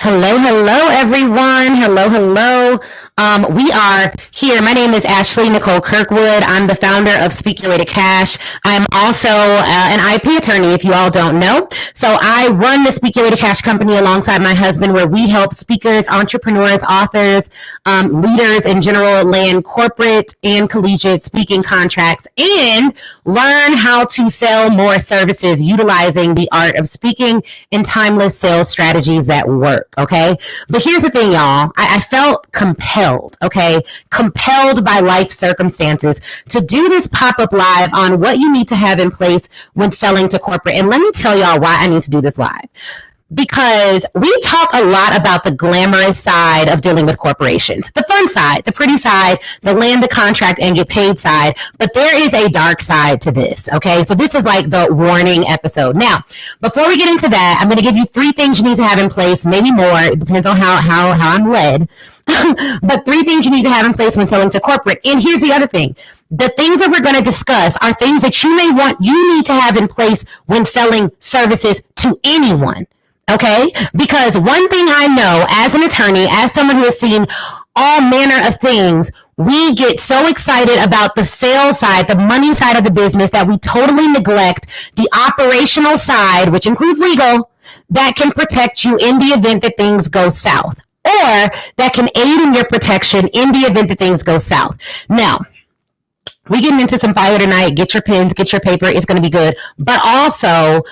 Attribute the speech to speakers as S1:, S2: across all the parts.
S1: Hello, everyone. Hello. We are here. My name is Ashley Nicole Kirkwood. I'm the founder of Speak Your Way to Cash. I'm also an IP attorney, if you all don't know. So I run the Speak Your Way to Cash company alongside my husband, where we help speakers, entrepreneurs, authors, leaders in general land corporate and collegiate speaking contracts and learn how to sell more services utilizing the art of speaking and timeless sales strategies that work. Okay. But here's the thing, y'all. I felt compelled by life circumstances to do this pop-up live on what you need to have in place when selling to corporate. And let me tell y'all why I need to do this live. Because we talk a lot about the glamorous side of dealing with corporations, the fun side, the pretty side, the land the contract and get paid side, but there is a dark side to this, okay? So this is like the warning episode. Now, before we get into that, I'm going to give you 3 things you need to have in place, maybe more, it depends on how I'm led, but 3 things you need to have in place when selling to corporate. And here's the other thing. The things that we're going to discuss are things that you need to have in place when selling services to anyone. Okay, because one thing I know as an attorney, as someone who has seen all manner of things, we get so excited about the sales side, the money side of the business, that we totally neglect the operational side, which includes legal, that can protect you in the event that things go south, or that can aid in your protection in the event that things go south. Now, we're getting into some fire tonight. Get your pens, get your paper. It's going to be good. But also,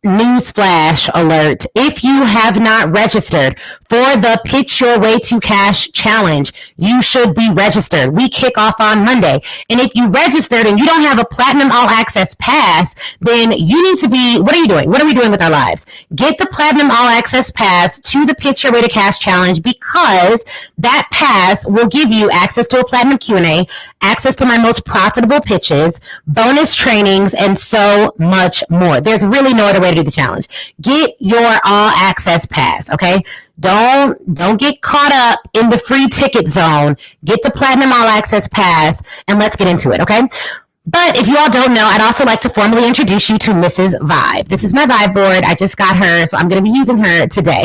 S1: newsflash alert. If you have not registered for the Pitch Your Way to Cash challenge, you should be registered. We kick off on Monday. And if you registered and you don't have a Platinum All Access Pass, then you need to be, what are you doing? What are we doing with our lives? Get the Platinum All Access Pass to the Pitch Your Way to Cash challenge, because that pass will give you access to a Platinum Q&A, access to my most profitable pitches, bonus trainings, and so much more. There's really no other way to do the challenge. Get your all access pass, okay? Don't get caught up in the free ticket zone. Get the Platinum All Access Pass, and let's get into it, okay? But if you all don't know, I'd also like to formally introduce you to Mrs. Vibe. This is my Vibe board. I just got her, so I'm going to be using her today.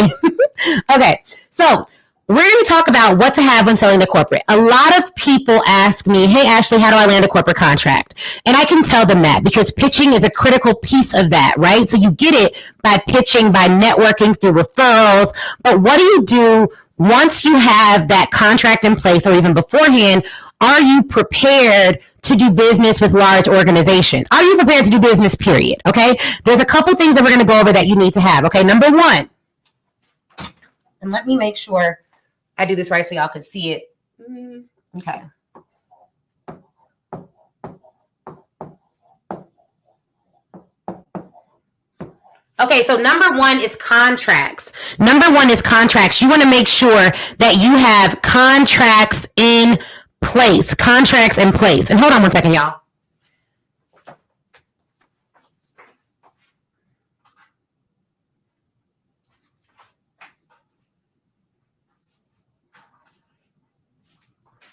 S1: Okay, so we're going to talk about what to have when selling to corporate. A lot of people ask me, hey, Ashley, how do I land a corporate contract? And I can tell them that, because pitching is a critical piece of that, right? So you get it by pitching, by networking, through referrals. But what do you do once you have that contract in place, or even beforehand? Are you prepared to do business with large organizations? Are you prepared to do business, period? Okay. There's a couple things that we're going to go over that you need to have. Okay. Number 1, and let me make sure I do this right so y'all can see it. Okay. Okay, so number 1 is contracts. You want to make sure that you have contracts in place. And hold on one second, y'all.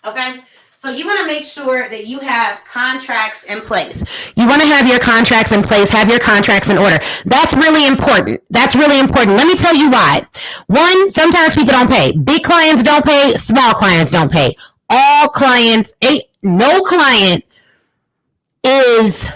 S1: Okay, so you want to make sure that you have contracts in place. You want to have your contracts in place, have your contracts in order. That's really important. Let me tell you why. 1, sometimes people don't pay. Big clients don't pay. Small clients don't pay. All clients, no client is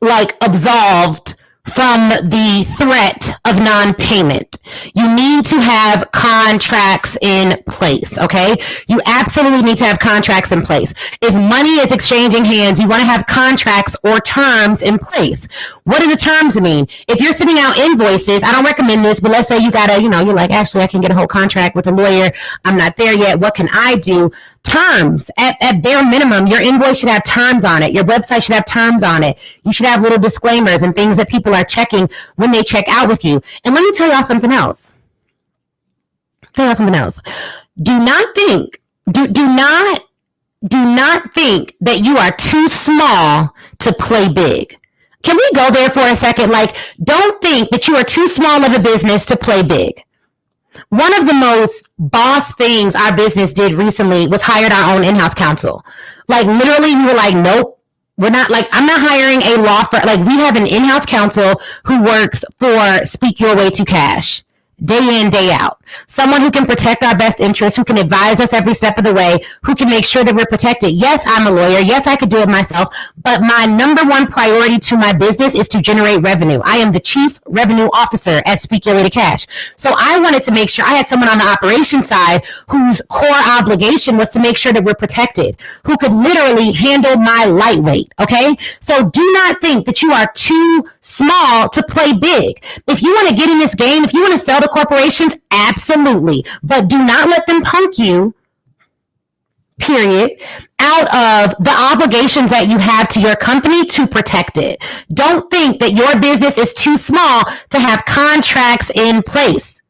S1: like absolved from the threat of non-payment. You need to have contracts in place, okay? You absolutely need to have contracts in place. If money is exchanging hands, you want to have contracts or terms in place. What do the terms mean? If you're sending out invoices, I don't recommend this, but let's say you gotta, you're like, Ashley, I can get a whole contract with a lawyer. I'm not there yet. What can I do? Terms. At bare minimum, your invoice should have terms on it. Your website should have terms on it. You should have little disclaimers and things that people are checking when they check out with you. And let me tell y'all something else. Do not think that you are too small to play big. Can we go there for a second? Like, don't think that you are too small of a business to play big. One of the most boss things our business did recently was hired our own in-house counsel. Like, literally, we were like, nope, we're not, like, I'm not hiring a law firm. Like, we have an in-house counsel who works for Speak Your Way to Cash. day in, day out. Someone who can protect our best interests, who can advise us every step of the way, who can make sure that we're protected. Yes, I'm a lawyer. Yes, I could do it myself, but my number one priority to my business is to generate revenue. I am the chief revenue officer at Speak Your Way to Cash. So I wanted to make sure I had someone on the operations side whose core obligation was to make sure that we're protected, who could literally handle my lightweight. Okay. So do not think that you are too small to play big. If you want to get in this game, if you want to sell to corporations, absolutely. But do not let them punk you, period, out of the obligations that you have to your company to protect it. Don't think that your business is too small to have contracts in place.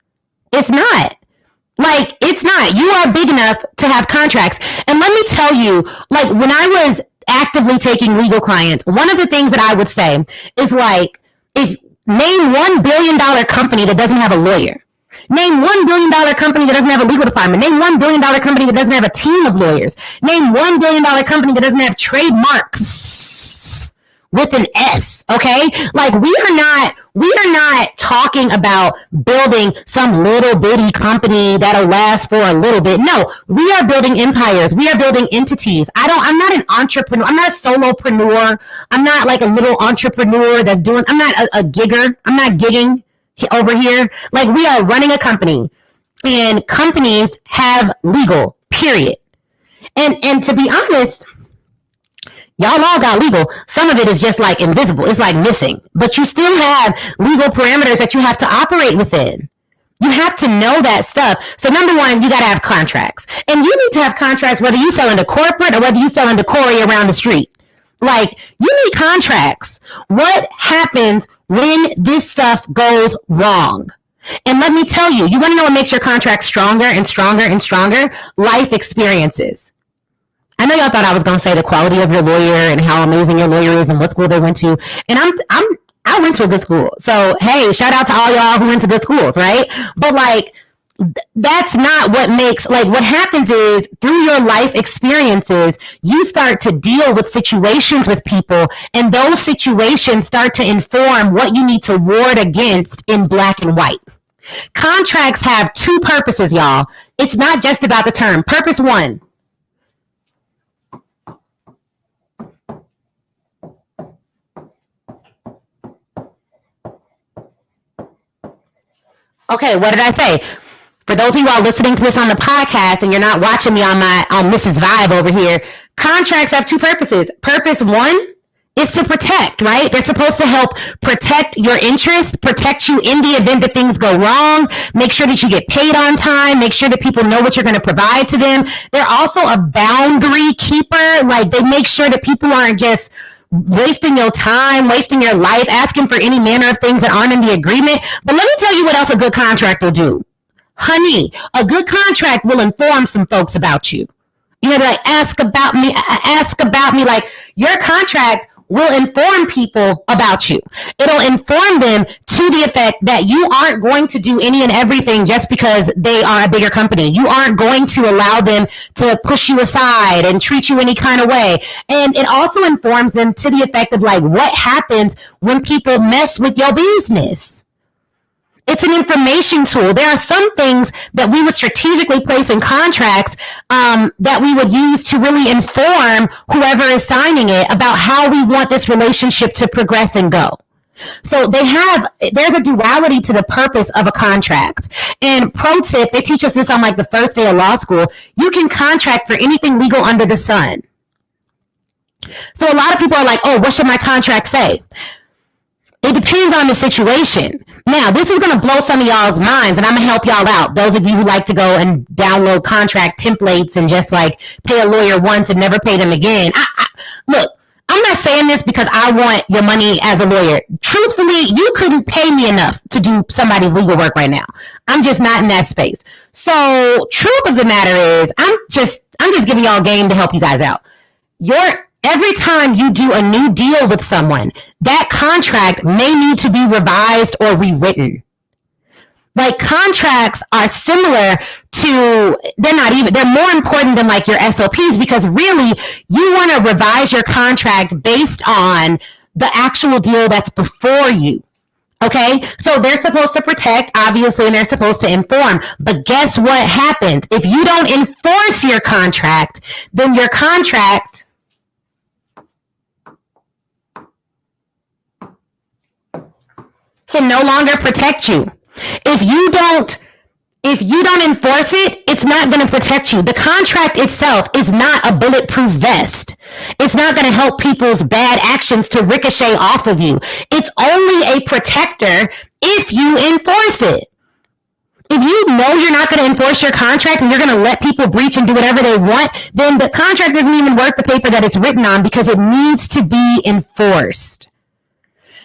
S1: It's not. Like, it's not. You are big enough to have contracts. And let me tell you, like, when I was actively taking legal clients, one of the things that I would say is, like, if name $1 billion company that doesn't have a lawyer. Name $1 billion company that doesn't have a legal department. Name $1 billion company that doesn't have a team of lawyers. Name $1 billion company that doesn't have trademarks with an S, okay? Like, we are not talking about building some little bitty company that'll last for a little bit. No, we are building empires. We are building entities. I'm not an entrepreneur. I'm not a solopreneur. I'm not like a little entrepreneur I'm not a gigger. I'm not gigging over here. Like, we are running a company, and companies have legal, period. And to be honest, y'all all got legal. Some of it is just like invisible. It's like missing. But you still have legal parameters that you have to operate within. You have to know that stuff. So number one, you got to have contracts. And you need to have contracts whether you sell into corporate or whether you sell into Corey around the street. Like, you need contracts. What happens when this stuff goes wrong? And let me tell you, you want to know what makes your contract stronger and stronger and stronger? Life experiences. I know y'all thought I was going to say the quality of your lawyer and how amazing your lawyer is and what school they went to. And I went to a good school. So, hey, shout out to all y'all who went to good schools, right? But like, that's not what makes, like, what happens is through your life experiences, you start to deal with situations with people, and those situations start to inform what you need to ward against in black and white. Contracts have two purposes, y'all. It's not just about the term. Purpose one. Okay, what did I say? For those of you all listening to this on the podcast and you're not watching me on Mrs. Vibe over here, contracts have two purposes. Purpose one is to protect, right? They're supposed to help protect your interests, protect you in the event that things go wrong, make sure that you get paid on time, make sure that people know what you're going to provide to them. They're also a boundary keeper. Like, they make sure that people aren't just wasting your time, wasting your life, asking for any manner of things that aren't in the agreement. But let me tell you what else a good contract will do. Honey, a good contract will inform some folks about you. You know, like, ask about me. Like, your contract will inform people about you. It'll inform them to the effect that you aren't going to do any and everything just because they are a bigger company. You aren't going to allow them to push you aside and treat you any kind of way. And it also informs them to the effect of, like, what happens when people mess with your business. It's an information tool. There are some things that we would strategically place in contracts that we would use to really inform whoever is signing it about how we want this relationship to progress and go. So there's a duality to the purpose of a contract. And pro tip, they teach us this on like the first day of law school. You can contract for anything legal under the sun. So a lot of people are like, oh, what should my contract say? It depends on the situation. Now, this is going to blow some of y'all's minds, and I'm going to help y'all out. Those of you who like to go and download contract templates and just like pay a lawyer once and never pay them again. Look, I'm not saying this because I want your money as a lawyer. Truthfully, you couldn't pay me enough to do somebody's legal work right now. I'm just not in that space. So, truth of the matter is, I'm just giving y'all game to help you guys out. Every time you do a new deal with someone, that contract may need to be revised or rewritten. Like, contracts are similar to, they're more important than like your SOPs, because really you want to revise your contract based on the actual deal that's before you. Okay, so they're supposed to protect, obviously, and they're supposed to inform. But guess what happens? If you don't enforce your contract, then your contract can no longer protect you. If you don't enforce it, it's not going to protect you. The contract itself is not a bulletproof vest. It's not going to help people's bad actions to ricochet off of you. It's only a protector if you enforce it. If you know you're not going to enforce your contract and you're going to let people breach and do whatever they want, then the contract isn't even worth the paper that it's written on, because it needs to be enforced.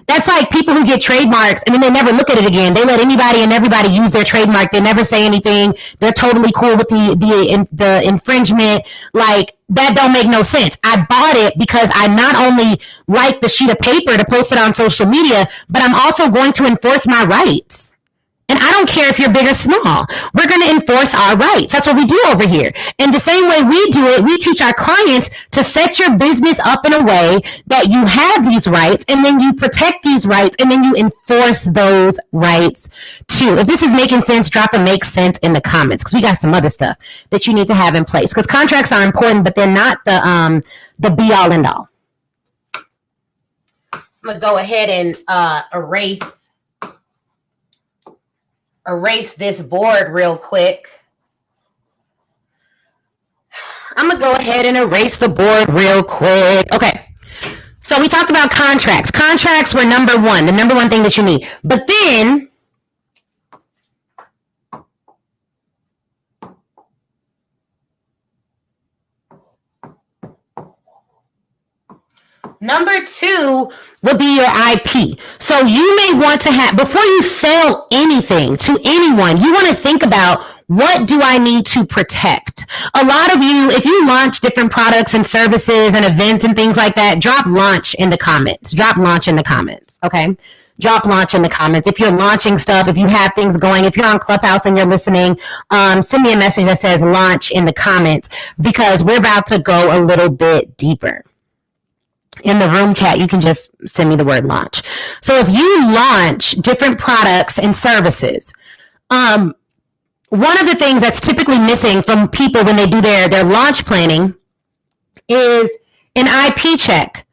S1: That's like people who get trademarks and then they never look at it again. They let anybody and everybody use their trademark. They never say anything. They're totally cool with the infringement. Like, that don't make no sense. I bought it because I not only like the sheet of paper to post it on social media, but I'm also going to enforce my rights. And I don't care if you're big or small. We're going to enforce our rights. That's what we do over here. And the same way we do it, we teach our clients to set your business up in a way that you have these rights, and then you protect these rights, and then you enforce those rights too. If this is making sense, drop a "makes sense" in the comments, because we got some other stuff that you need to have in place, because contracts are important, but they're not the be all end all. I'm going to go ahead and erase this board real quick. I'm going to go ahead and erase the board real quick. Okay. So we talked about contracts. Contracts were the number one thing that you need. But then number two would be your IP. So you may want to have, before you sell anything to anyone, you want to think about, what do I need to protect? A lot of you, if you launch different products and services and events and things like that, drop launch in the comments. Drop launch in the comments, okay? Drop launch in the comments. If you're launching stuff, if you have things going, if you're on Clubhouse and you're listening, send me a message that says launch in the comments, because we're about to go a little bit deeper. In the room chat, you can just send me the word launch. So if you launch different products and services, one of the things that's typically missing from people when they do their launch planning is an IP check.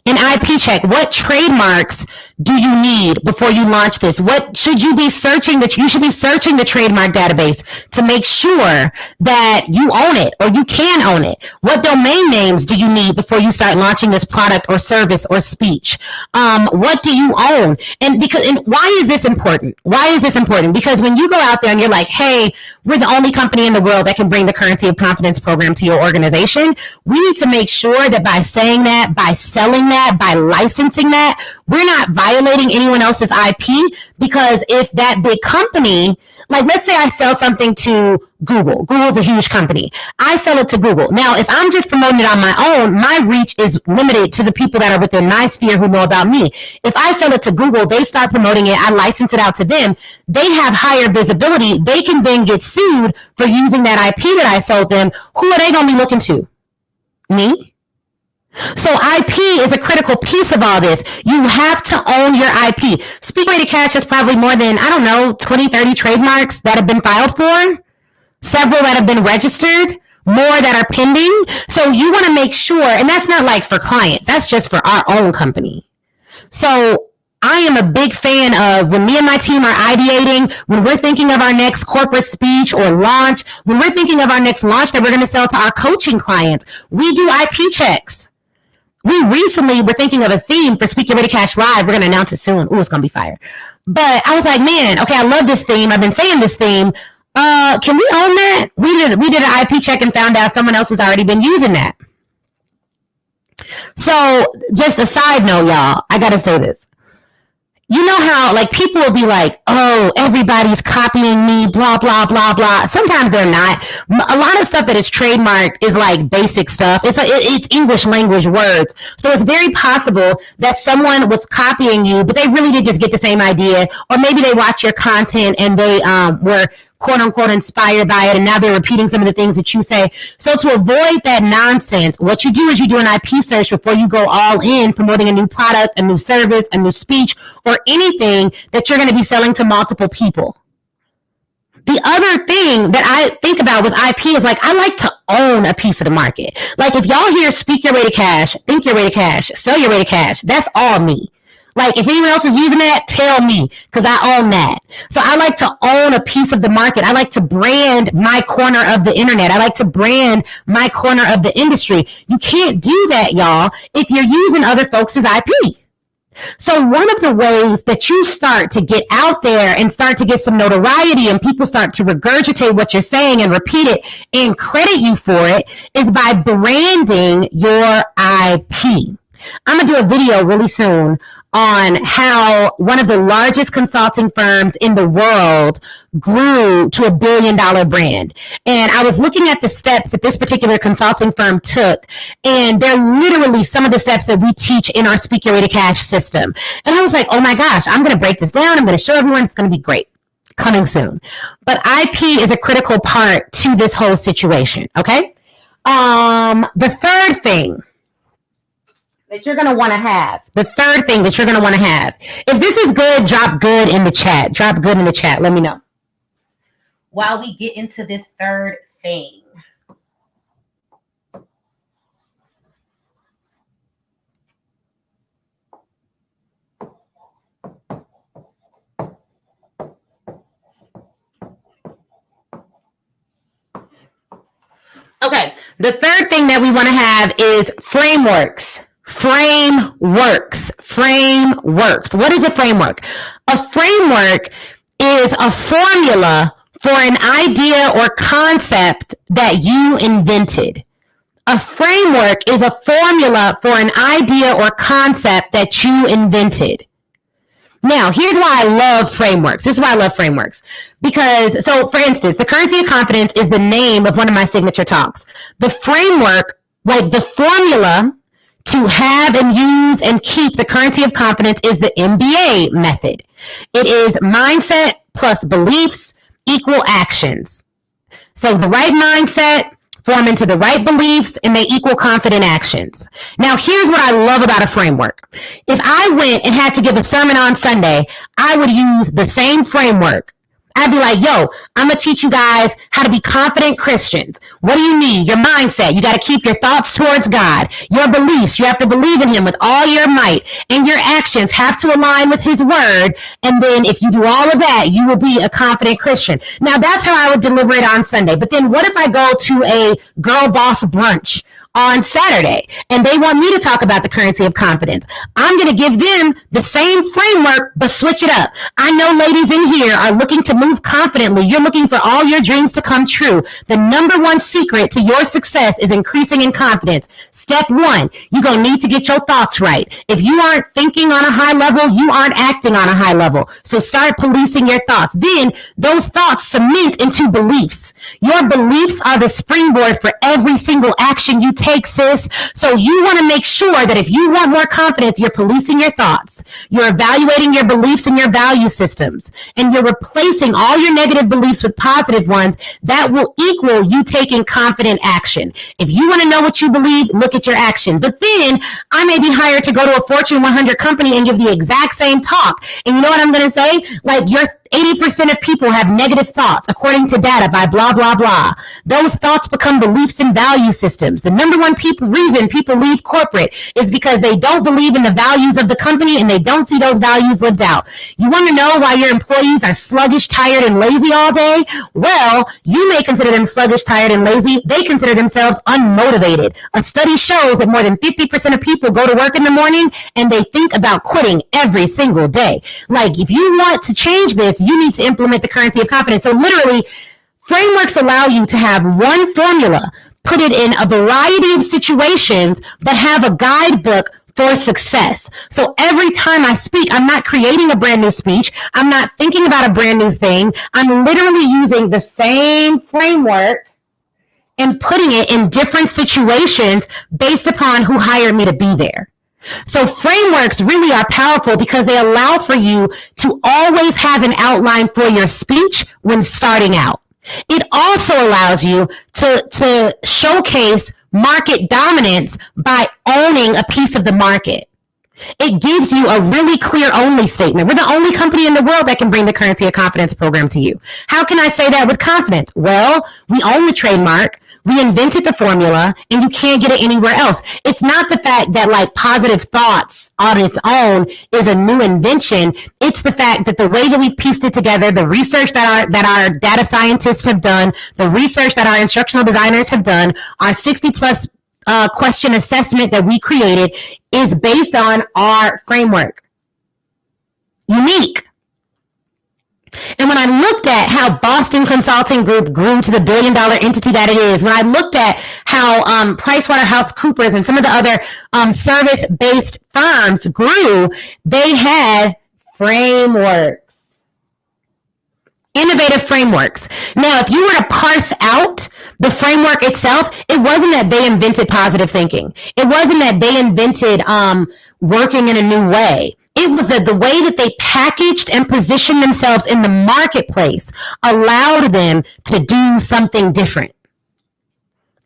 S1: An IP check. What trademarks do you need before you launch this? What should you be searching? You should be searching the trademark database to make sure that you own it, or you can own it. What domain names do you need before you start launching this product or service or speech? What do you own? And why is this important? Why is this important? Because when you go out there and you're like, hey, we're the only company in the world that can bring the Currency of Confidence program to your organization, we need to make sure that by saying that, by selling that, by licensing that, we're not violating anyone else's IP. Because if that big company, like let's say I sell something to Google. Google's a huge company. I sell it to Google. Now, if I'm just promoting it on my own, my reach is limited to the people that are within my sphere who know about me. If I sell it to Google, they start promoting it, I license it out to them, they have higher visibility. They can then get sued for using that IP that I sold them. Who are they going to be looking to? Me? So IP is a critical piece of all this. You have to own your IP. Speaker Cash has probably more than, 20, 30 trademarks that have been filed for, several that have been registered, more that are pending. So you want to make sure, and that's not like for clients, that's just for our own company. So I am a big fan of when me and my team are ideating, when we're thinking of our next corporate speech or launch, when we're thinking of our next launch that we're going to sell to our coaching clients, we do IP checks. We recently were thinking of a theme for Speak Your Way to Cash Live. We're going to announce it soon. Ooh, it's going to be fire. But I was like, man, okay, I love this theme. I've been saying this theme. Can we own that? We did an IP check and found out someone else has already been using that. So just a side note, y'all, I got to say this. You know how like people will be like, oh, everybody's copying me, blah, blah, blah, blah. Sometimes they're not. A lot of stuff that is trademarked is like basic stuff. It's English language words. So it's very possible that someone was copying you, but they really did just get the same idea. Or maybe they watch your content and they were quote unquote inspired by it, and now they're repeating some of the things that you say. So to avoid that nonsense, what you do is you do an IP search before you go all in promoting a new product, a new service, a new speech, or anything that you're going to be selling to multiple people. The other thing that I think about with IP is like, I like to own a piece of the market. Like if y'all hear speak your way to cash, think your way to cash, sell your way to cash, that's all me. Like if anyone else is using that, tell me, because I own that. So I like to own a piece of the market. I like to brand my corner of the internet. I like to brand my corner of the industry. You can't do that, y'all, if you're using other folks' IP. So one of the ways that you start to get out there and start to get some notoriety and people start to regurgitate what you're saying and repeat it and credit you for it is by branding your IP. I'm going to do a video really soon on how one of the largest consulting firms in the world grew to $1 billion brand. And I was looking at the steps that this particular consulting firm took, and they're literally some of the steps that we teach in our Speak Your Way to Cash system. And I was like, oh my gosh, I'm going to break this down. I'm going to show everyone. It's going to be great. Coming soon. But IP is a critical part to this whole situation. Okay. The third thing that you're going to want to have. If this is good, drop good in the chat. Let me know. While we get into this third thing. Okay, the third thing that we want to have is frameworks. Frameworks. What is a framework? A framework is a formula for an idea or concept that you invented. A framework is a formula for an idea or concept that you invented. Now, here's why I love frameworks. This is why I love frameworks. Because, so for instance, the currency of confidence is the name of one of my signature talks. The framework, like the formula to have and use and keep the currency of confidence is the MBA method. It is mindset plus beliefs equal actions. So the right mindset form into the right beliefs and they equal confident actions. Now, here's what I love about a framework. If I went and had to give a sermon on Sunday, I would use the same framework. I'd be like, yo, I'm going to teach you guys how to be confident Christians. What do you need? Your mindset. You got to keep your thoughts towards God. Your beliefs. You have to believe in him with all your might. And your actions have to align with his word. And then if you do all of that, you will be a confident Christian. Now, that's how I would deliver it on Sunday. But then what if I go to a girl boss brunch on Saturday and they want me to talk about the currency of confidence? I'm going to give them the same framework, but switch it up. I know ladies in here are looking to move confidently. You're looking for all your dreams to come true. The number one secret to your success is increasing in confidence. Step one, you're going to need to get your thoughts right. If you aren't thinking on a high level, you aren't acting on a high level. So start policing your thoughts. Then those thoughts cement into beliefs. Your beliefs are the springboard for every single action you take, sis. So you want to make sure that if you want more confidence, you're policing your thoughts, you're evaluating your beliefs and your value systems, and you're replacing all your negative beliefs with positive ones that will equal you taking confident action. If you want to know what you believe, look at your action. But then I may be hired to go to a Fortune 100 company and give the exact same talk. And you know what I'm going to say? Like, you're 80% of people have negative thoughts, according to data by blah, blah, blah. Those thoughts become beliefs and value systems. The number one reason people leave corporate is because they don't believe in the values of the company and they don't see those values lived out. You want to know why your employees are sluggish, tired, and lazy all day? Well, you may consider them sluggish, tired, and lazy. They consider themselves unmotivated. A study shows that more than 50% of people go to work in the morning and they think about quitting every single day. Like, if you want to change this, you need to implement the currency of confidence. So literally, frameworks allow you to have one formula, put it in a variety of situations, but have a guidebook for success. So every time I speak, I'm not creating a brand new speech. I'm not thinking about a brand new thing. I'm literally using the same framework and putting it in different situations based upon who hired me to be there. So frameworks really are powerful because they allow for you to always have an outline for your speech when starting out. It also allows you to showcase market dominance by owning a piece of the market. It gives you a really clear only statement. We're the only company in the world that can bring the Currency of Confidence program to you. How can I say that with confidence? Well, we own the trademark. We invented the formula, and you can't get it anywhere else. It's not the fact that like positive thoughts on its own is a new invention. It's the fact that the way that we've pieced it together, the research that our data scientists have done, the research that our instructional designers have done, our 60 plus question assessment that we created is based on our framework. Unique. And when I looked at how Boston Consulting Group grew to the billion-dollar entity that it is, when I looked at how PricewaterhouseCoopers and some of the other service-based firms grew, they had frameworks. Innovative frameworks. Now, if you were to parse out the framework itself, it wasn't that they invented positive thinking. It wasn't that they invented working in a new way. It was that the way that they packaged and positioned themselves in the marketplace allowed them to do something different.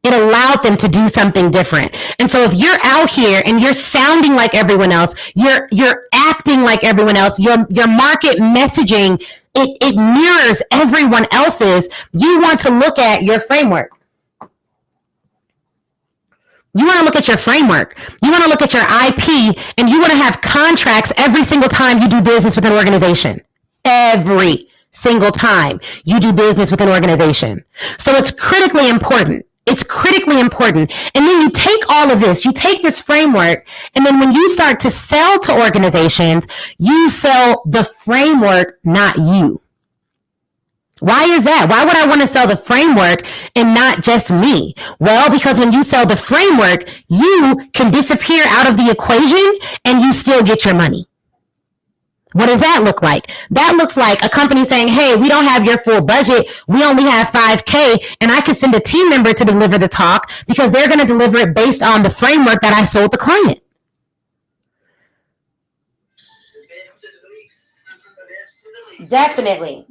S1: It allowed them to do something different. And so if you're out here and you're sounding like everyone else, you're acting like everyone else, your market messaging, it mirrors everyone else's, you want to look at your framework. You want to look at your framework. You want to look at your IP, and you want to have contracts every single time you do business with an organization. Every single time you do business with an organization. So it's critically important. It's critically important. And then you take all of this, you take this framework, and then when you start to sell to organizations, you sell the framework, not you. Why is that? Why would I want to sell the framework and not just me? Well, because when you sell the framework, you can disappear out of the equation and you still get your money. What does that look like? That looks like a company saying, hey, we don't have your full budget. We only have $5,000, and I can send a team member to deliver the talk because they're going to deliver it based on the framework that I sold the client. Definitely.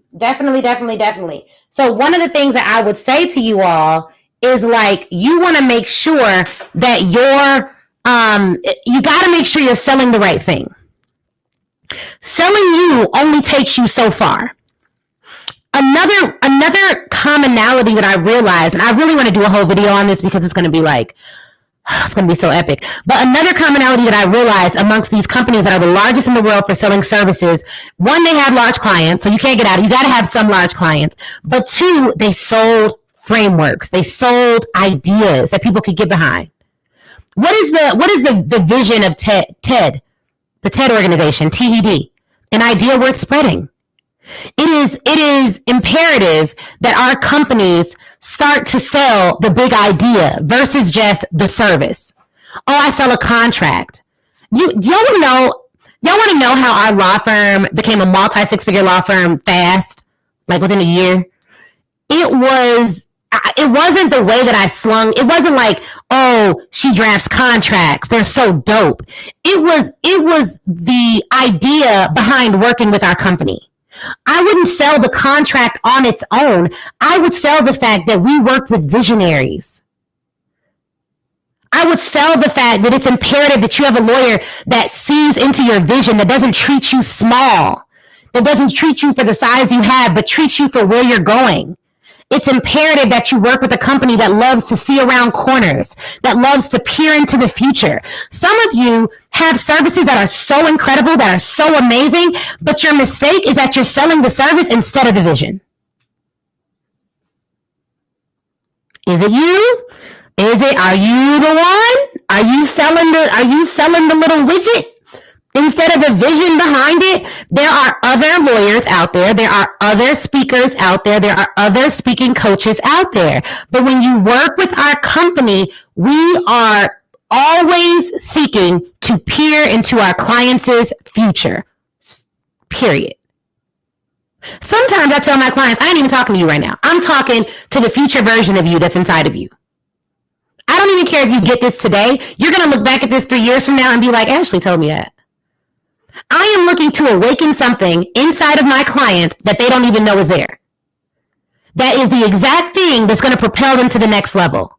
S1: So one of the things that I would say to you all is like, you want to make sure that you got to make sure you're selling the right thing. Selling you only takes you so far. Another commonality that I realized, and I really want to do a whole video on this because it's going to be like, it's going to be so epic. But another commonality that I realized amongst these companies that are the largest in the world for selling services, one, they have large clients, so you can't get out of it. You got to have some large clients. But two, they sold frameworks. They sold ideas that people could get behind. What is the vision of TED, the TED organization, TED? An idea worth spreading. It is imperative that our companies start to sell the big idea versus just the service. Oh, I sell a contract. Y'all want to know how our law firm became a multi-six-figure law firm fast, like within a year? It wasn't the way that I slung. It wasn't like, oh, she drafts contracts, they're so dope. It was the idea behind working with our company. I wouldn't sell the contract on its own. I would sell the fact that we worked with visionaries. I would sell the fact that it's imperative that you have a lawyer that sees into your vision, that doesn't treat you small, that doesn't treat you for the size you have, but treats you for where you're going. It's imperative that you work with a company that loves to see around corners, that loves to peer into the future. Some of you have services that are so incredible, that are so amazing, but your mistake is that you're selling the service instead of the vision. Is it you? Are you the one? Are you selling the little widget? Instead of the vision behind it? There are other lawyers out there. There are other speakers out there. There are other speaking coaches out there. But when you work with our company, we are always seeking to peer into our clients' future. Period. Sometimes I tell my clients, I ain't even talking to you right now. I'm talking to the future version of you that's inside of you. I don't even care if you get this today. You're going to look back at this 3 years from now and be like, Ashley told me that. I am looking to awaken something inside of my client that they don't even know is there. That is the exact thing that's going to propel them to the next level.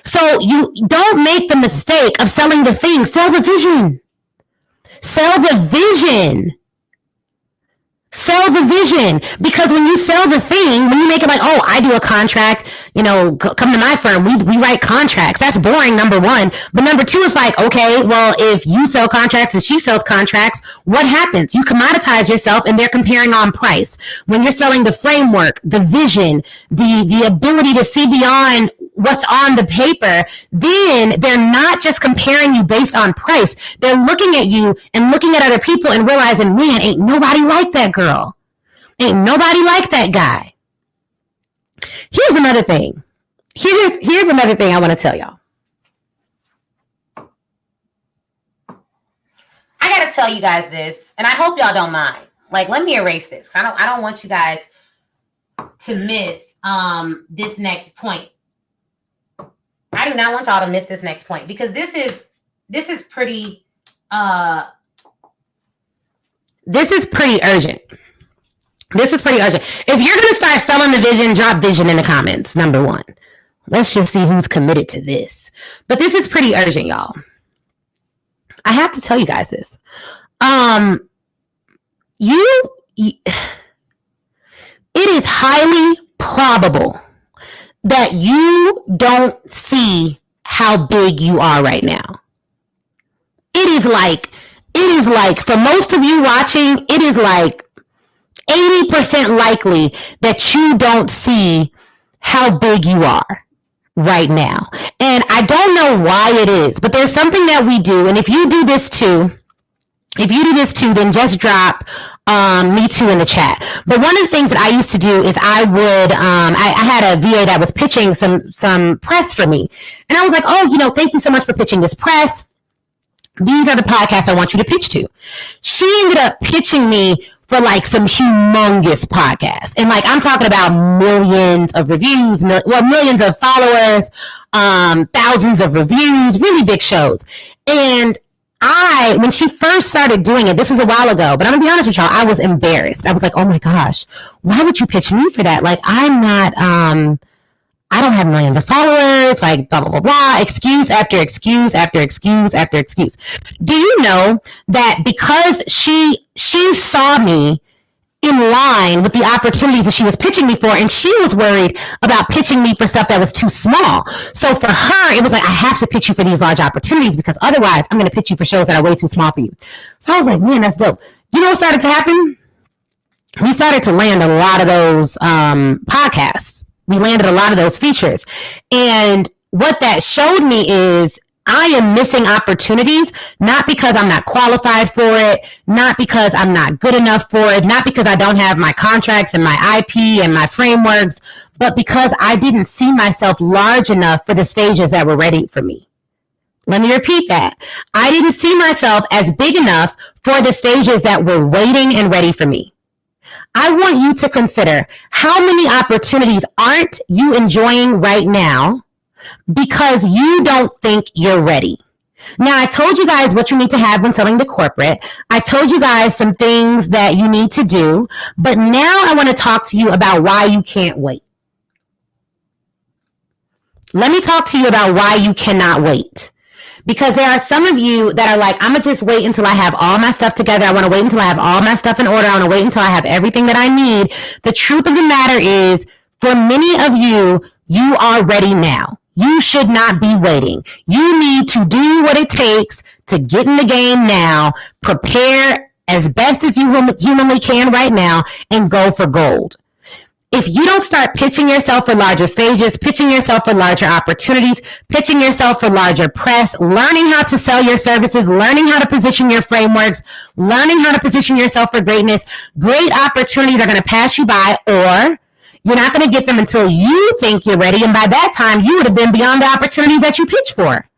S1: So you don't make the mistake of selling the thing. Sell the vision. Sell the vision. Sell the vision. Because when you sell the thing, when you make it like, oh, I do a contract, come to my firm, we write contracts. That's boring, number one. But number two is like, okay, well, if you sell contracts and she sells contracts, what happens? You commoditize yourself and they're comparing on price. When you're selling the framework, the vision, the ability to see beyond what's on the paper, then they're not just comparing you based on price. They're looking at you and looking at other people and realizing, man, ain't nobody like that girl. Ain't nobody like that guy. Here's another thing. Here's another thing I want to tell y'all. I got to tell you guys this, and I hope y'all don't mind. Like, let me erase this. I don't want you guys to miss this next point. I do not want y'all to miss this next point because this is pretty urgent. This is pretty urgent. If you're going to start selling the vision, drop vision in the comments, number one. Let's just see who's committed to this. But this is pretty urgent, y'all. I have to tell you guys this. It is highly probable that you don't see how big you are right now. It is like, for most of you watching, it is like 80% likely that you don't see how big you are right now. And I don't know why it is, but there's something that we do. And if you do this too, then just drop me too in the chat. But one of the things that I used to do is I would, I had a VA that was pitching some press for me. And I was like, oh, thank you so much for pitching this press. These are the podcasts I want you to pitch to. She ended up pitching me for like some humongous podcasts. And like, I'm talking about millions of reviews, millions of followers, thousands of reviews, really big shows. And when she first started doing it, this was a while ago, but I'm gonna be honest with y'all, I was embarrassed. I was like, oh my gosh, why would you pitch me for that? Like, I'm not, I don't have millions of followers, like blah, blah, blah, blah, excuse after excuse after excuse after excuse. Do you know that because she saw me in line with the opportunities that she was pitching me for, and she was worried about pitching me for stuff that was too small. So for her, it was like, I have to pitch you for these large opportunities because otherwise I'm going to pitch you for shows that are way too small for you. So I was like, man, that's dope. You know what started to happen? We started to land a lot of those podcasts. We landed a lot of those features. And what that showed me is I am missing opportunities, not because I'm not qualified for it, not because I'm not good enough for it, not because I don't have my contracts and my IP and my frameworks, but because I didn't see myself large enough for the stages that were ready for me. Let me repeat that. I didn't see myself as big enough for the stages that were waiting and ready for me. I want you to consider how many opportunities aren't you enjoying right now because you don't think you're ready. Now, I told you guys what you need to have when selling to corporate. I told you guys some things that you need to do, but now I want to talk to you about why you can't wait. Let me talk to you about why you cannot wait. Because there are some of you that are like, I'm going to just wait until I have all my stuff together. I want to wait until I have all my stuff in order. I want to wait until I have everything that I need. The truth of the matter is, for many of you, you are ready now. You should not be waiting. You need to do what it takes to get in the game now, prepare as best as you humanly can right now, and go for gold. If you don't start pitching yourself for larger stages, pitching yourself for larger opportunities, pitching yourself for larger press, learning how to sell your services, learning how to position your frameworks, learning how to position yourself for greatness, great opportunities are going to pass you by, or you're not going to get them until you think you're ready. And by that time, you would have been beyond the opportunities that you pitched for.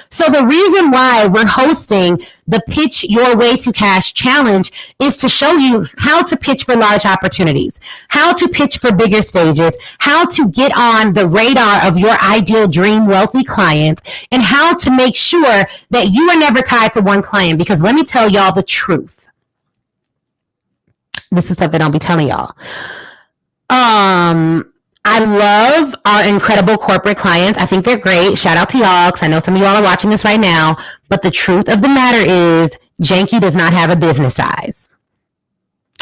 S1: So the reason why we're hosting the Pitch Your Way to Cash Challenge is to show you how to pitch for large opportunities, how to pitch for bigger stages, how to get on the radar of your ideal dream wealthy client, and how to make sure that you are never tied to one client. Because let me tell y'all the truth. This is something I'll be telling y'all. I love our incredible corporate clients. I think they're great. Shout out to y'all, because I know some of y'all are watching this right now. But the truth of the matter is, Janky does not have a business size.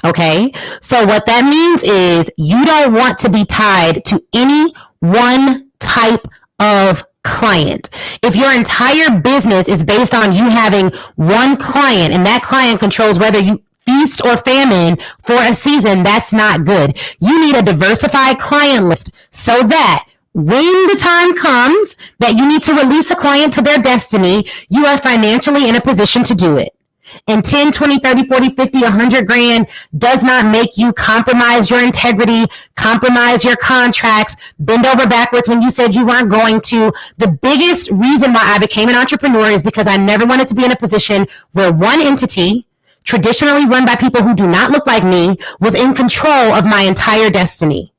S1: Okay? So what that means is you don't want to be tied to any one type of client. If your entire business is based on you having one client, and that client controls whether you feast or famine for a season, that's not good. You need a diversified client list so that when the time comes that you need to release a client to their destiny, you are financially in a position to do it. And 10, 20, 30, 40, 50, 100 grand does not make you compromise your integrity, compromise your contracts, bend over backwards when you said you weren't going to. The biggest reason why I became an entrepreneur is because I never wanted to be in a position where one entity, traditionally run by people who do not look like me, was in control of my entire destiny.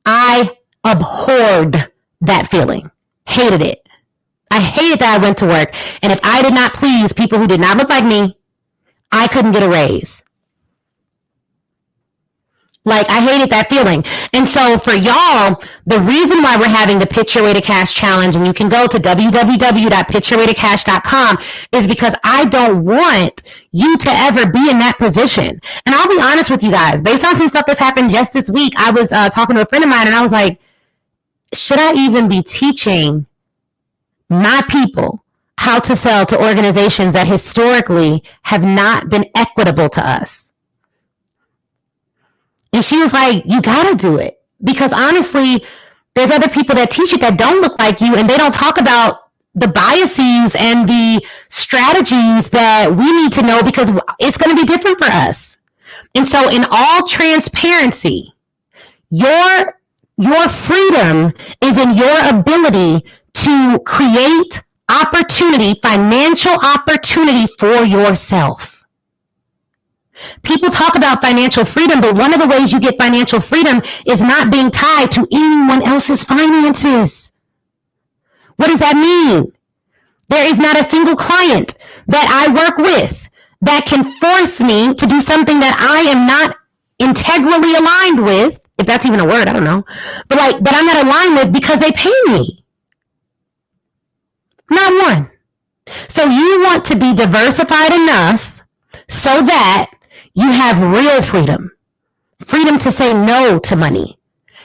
S1: I abhorred that feeling. Hated it. I hated that I went to work, and if I did not please people who did not look like me, I couldn't get a raise. Like, I hated that feeling. And so for y'all, the reason why we're having the Pitch Your Way to Cash Challenge, and you can go to www.pitchyourwaytocash.com, is because I don't want you to ever be in that position. And I'll be honest with you guys, based on some stuff that's happened just this week, I was talking to a friend of mine, and I was like, should I even be teaching my people how to sell to organizations that historically have not been equitable to us? And she was like, you got to do it. Because honestly, there's other people that teach it that don't look like you, and they don't talk about the biases and the strategies that we need to know, because it's going to be different for us. And so in all transparency, your freedom is in your ability to create opportunity, financial opportunity for yourself. People talk about financial freedom, but one of the ways you get financial freedom is not being tied to anyone else's finances. What does that mean? There is not a single client that I work with that can force me to do something that I am not integrally aligned with, if that's even a word, I don't know, but like that I'm not aligned with because they pay me. Not one. So you want to be diversified enough so that you have real freedom. Freedom to say no to money.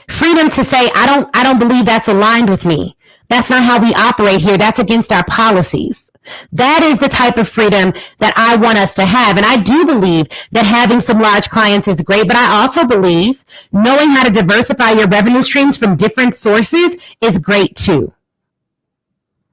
S1: Freedom to say, I don't believe that's aligned with me. That's not how we operate here. That's against our policies. That is the type of freedom that I want us to have. And I do believe that having some large clients is great, but I also believe knowing how to diversify your revenue streams from different sources is great too.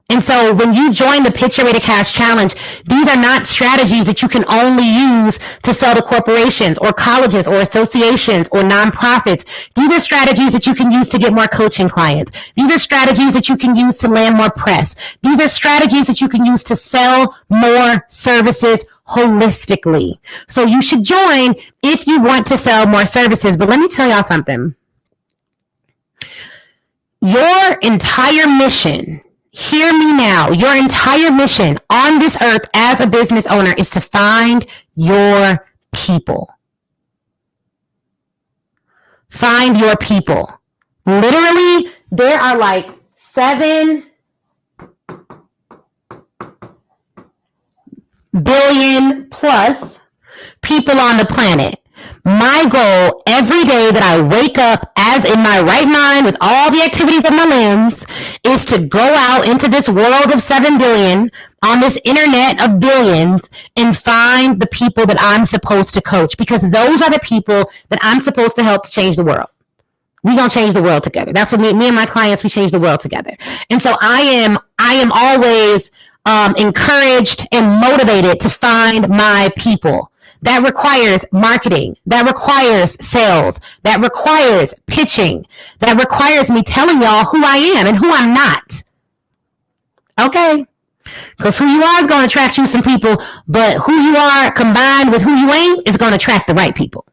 S1: And so when you join the Pitch Your Way to Cash Challenge, these are not strategies that you can only use to sell to corporations or colleges or associations or nonprofits. These are strategies that you can use to get more coaching clients. These are strategies that you can use to land more press. These are strategies that you can use to sell more services holistically. So you should join if you want to sell more services. But let me tell y'all something. Your entire mission, hear me now, your entire mission on this earth as a business owner is to find your people. Find your people. Literally, there are like 7 billion plus people on the planet. My goal every day that I wake up as in my right mind with all the activities of my limbs is to go out into this world of 7 billion on this internet of billions and find the people that I'm supposed to coach, because those are the people that I'm supposed to help to change the world. We're going to change the world together. That's what me and my clients, we change the world together. And so I am always encouraged and motivated to find my people. That requires marketing. That requires sales. That requires pitching. That requires me telling y'all who I am and who I'm not. Okay. Because who you are is going to attract you some people, but who you are combined with who you ain't is going to attract the right people.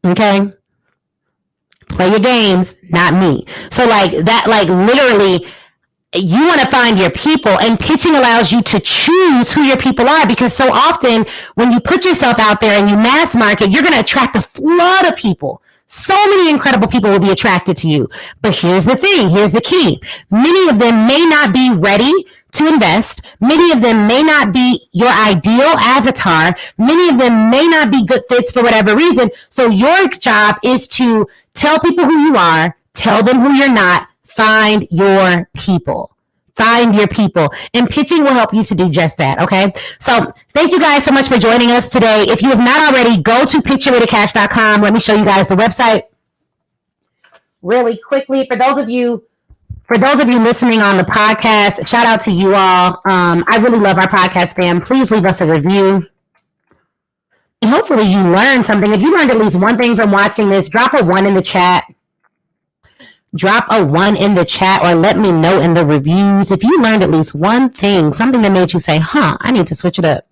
S1: Okay? Play your games, not me. So like that, like literally, you want to find your people, and pitching allows you to choose who your people are, because so often when you put yourself out there and you mass market, you're going to attract a flood of people. So many incredible people will be attracted to you. But here's the thing, here's the key. Many of them may not be ready to invest. Many of them may not be your ideal avatar. Many of them may not be good fits for whatever reason. So your job is to tell people who you are, tell them who you're not, find your people. Find your people. And pitching will help you to do just that, okay? So thank you guys so much for joining us today. If you have not already, go to pitchyourwaytocash.com. Let me show you guys the website really quickly. For those of you listening on the podcast, shout out to you all. I really love our podcast fam. Please leave us a review. And hopefully you learned something. If you learned at least one thing from watching this, drop a 1 in the chat. Drop a 1 in the chat, or let me know in the reviews. If you learned at least one thing, something that made you say, I need to switch it up,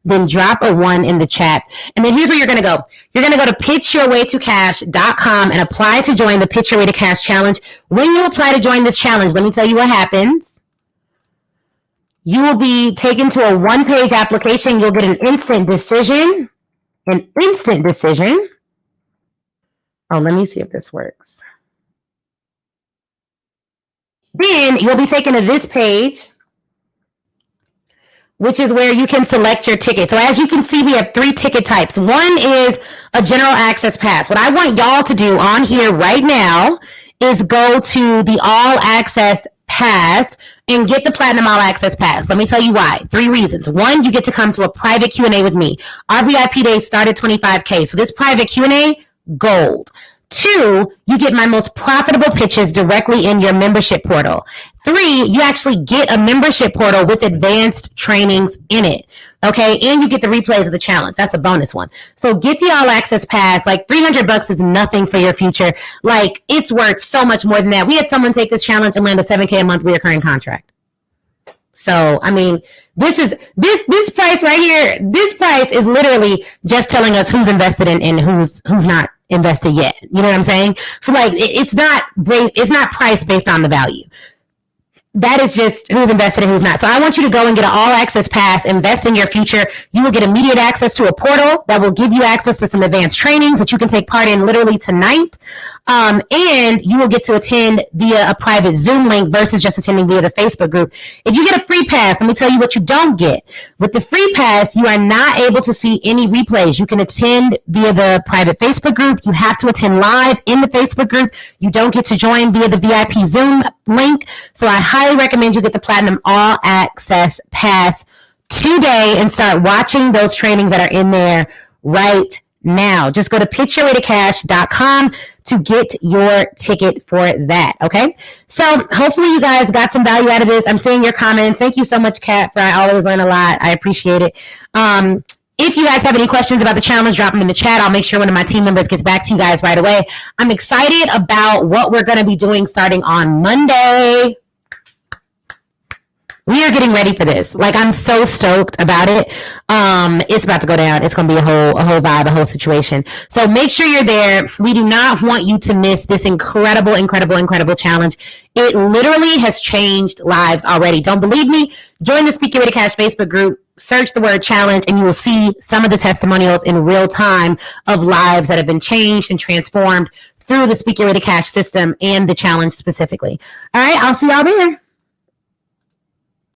S1: then drop a 1 in the chat. And then here's where you're going to go. You're going to go to pitchyourwaytocash.com and apply to join the Pitch Your Way to Cash Challenge. When you apply to join this challenge, let me tell you what happens. You will be taken to a 1-page application. You'll get an instant decision. An instant decision. Oh, let me see if this works. Then you'll be taken to this page, which is where you can select your ticket. So as you can see, we have 3 ticket types. One is a general access pass. What I want y'all to do on here right now is go to the all access pass and get the platinum all access pass. Let me tell you why. 3 reasons. 1, you get to come to a private Q&A with me. Our VIP days start at $25K. So this private Q&A, gold. 2, you get my most profitable pitches directly in your membership portal. 3, you actually get a membership portal with advanced trainings in it. Okay, and you get the replays of the challenge. That's a bonus one. So get the all access pass. Like $300 is nothing for your future. Like it's worth so much more than that. We had someone take this challenge and land a $7K a month recurring contract. So, I mean, this price right here, this price is literally just telling us who's invested in and who's not invested yet. You know what I'm saying? So like, it's not priced based on the value. That is just who's invested and who's not. So I want you to go and get an all access pass, invest in your future. You will get immediate access to a portal that will give you access to some advanced trainings that you can take part in literally tonight. And you will get to attend via a private Zoom link versus just attending via the Facebook group. If you get a free pass, let me tell you what you don't get. With the free pass, you are not able to see any replays. You can attend via the private Facebook group. You have to attend live in the Facebook group. You don't get to join via the VIP Zoom link. So I highly recommend you get the Platinum All Access Pass today and start watching those trainings that are in there right now. Just go to pitchyourwaytocash.com to get your ticket for that. Okay. So hopefully you guys got some value out of this. I'm seeing your comments. Thank you so much, Kat, for I always learn a lot. I appreciate it. If you guys have any questions about the challenge, drop them in the chat. I'll make sure one of my team members gets back to you guys right away. I'm excited about what we're going to be doing starting on Monday. We are getting ready for this. Like, I'm so stoked about it. It's about to go down. It's going to be a whole vibe, a whole situation. So make sure you're there. We do not want you to miss this incredible challenge. It literally has changed lives already. Don't believe me? Join the Speak Your Way to Cash Facebook group. Search the word challenge and you will see some of the testimonials in real time of lives that have been changed and transformed through the Speak Your Way to Cash system and the challenge specifically. All right. I'll see y'all there.